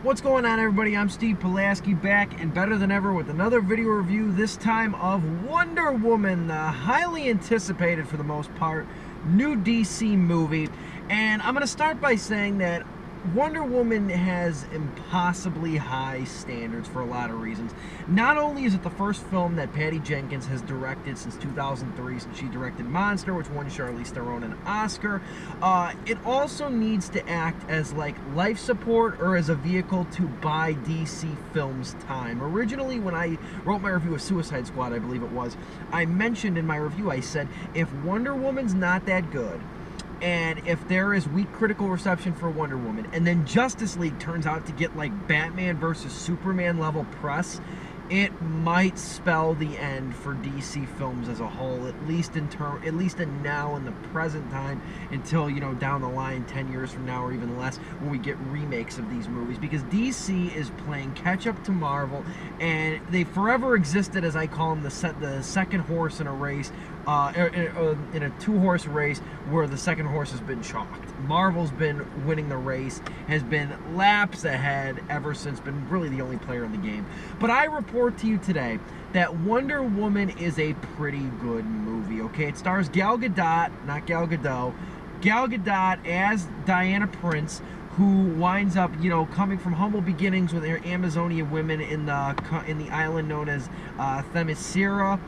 What's going on, everybody? I'm Steve Pulaski, back and better than ever with another video review, this time of Wonder Woman, the highly anticipated, for the most part, new DC movie. And I'm going to start by saying that Wonder Woman has impossibly high standards for a lot of reasons. Not only is it the first film that Patty Jenkins has directed since 2003, since she directed Monster, which won Charlize Theron an Oscar, it also needs to act as like life support or as a vehicle to buy DC Films time. Originally, when I wrote my review of Suicide Squad, I believe it was, I mentioned in my review, I said, if Wonder Woman's not that good, and if there is weak critical reception for Wonder Woman, and then Justice League turns out to get like Batman versus Superman level press, it might spell the end for DC Films as a whole, at least in now in the present time, until, you know, down the line 10 years from now or even less, when we get remakes of these movies, because DC is playing catch up to Marvel, and they forever existed, as I call them, the second horse in a race, in a two-horse race where the second horse has been chalked. Marvel's been winning the race, has been laps ahead ever since, been really the only player in the game. But I report to you today that Wonder Woman is a pretty good movie, okay? It stars Gal Gadot, not Gal Gadot, Gal Gadot as Diana Prince, who winds up, you know, coming from humble beginnings with her Amazonian women in the island known as Themyscira.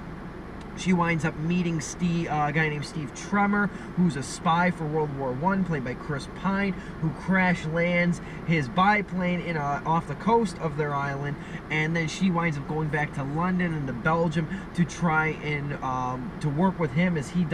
She winds up meeting a guy named Steve Tremor, who's a spy for World War I, played by Chris Pine, who crash lands his biplane off the coast of their island, and then she winds up going back to London and to Belgium to try and to work with him as he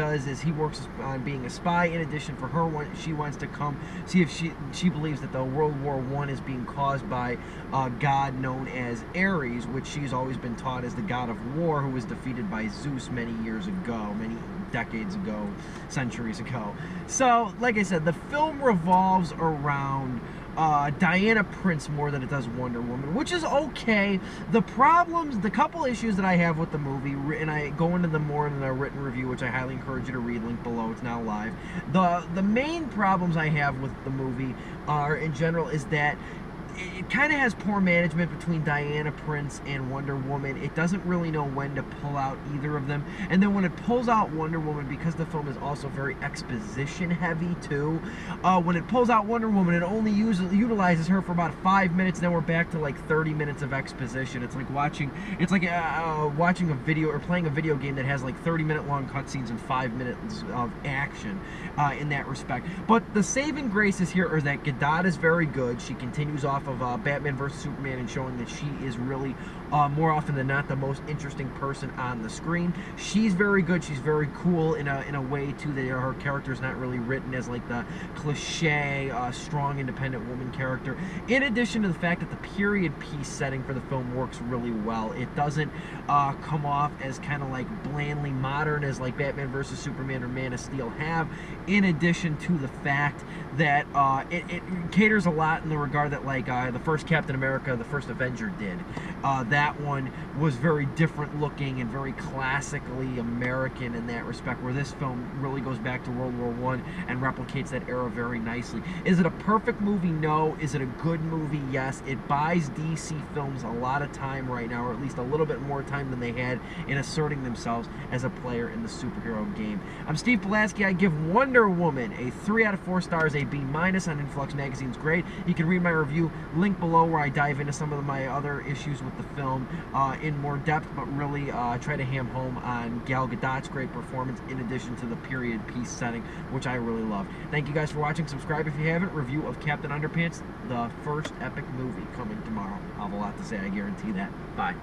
works on being a spy. In addition, for her, she wants to come see if she believes that the World War I is being caused by a god known as Ares, which she's always been taught as the god of war, who was defeated by Zeus many years ago, many decades ago, centuries ago. So, like I said, the film revolves around Diana Prince more than it does Wonder Woman, which is okay. The couple issues that I have with the movie, and I go into them more in the written review, which I highly encourage you to read, link below, it's now live. The main problems I have with the movie are, in general, is that it kind of has poor management between Diana Prince and Wonder Woman. It doesn't really know when to pull out either of them. And then when it pulls out Wonder Woman, because the film is also very exposition heavy too, when it pulls out Wonder Woman, it only utilizes her for about 5 minutes, then we're back to like 30 minutes of exposition. It's like watching a video, or playing a video game that has like 30-minute long cutscenes and 5 minutes of action in that respect. But the saving graces here are that Gadot is very good. She continues off of Batman vs. Superman and showing that she is really, more often than not, the most interesting person on the screen. She's very good. She's very cool in a way, too, that her character is not really written as like the cliche, strong, independent woman character. In addition to the fact that the period piece setting for the film works really well. It doesn't come off as kind of like blandly modern as like Batman vs. Superman or Man of Steel have, in addition to the fact that it caters a lot in the regard that like the first Captain America, the first Avenger did. That one was very different looking and very classically American in that respect, where this film really goes back to World War I and replicates that era very nicely. Is it a perfect movie? No. Is it a good movie? Yes. It buys DC Films a lot of time right now, or at least a little bit more time than they had in asserting themselves as a player in the superhero game. I'm Steve Pulaski. I give Wonder Woman a 3 out of 4 stars, a B- on Influx Magazine's grade. You can read my review, link below, where I dive into some of my other issues with the film in more depth, but really try to ham home on Gal Gadot's great performance, in addition to the period piece setting, which I really love. Thank you guys for watching. Subscribe if you haven't. Review of Captain Underpants, the first epic movie, coming tomorrow. I'll have a lot to say, I guarantee that. Bye.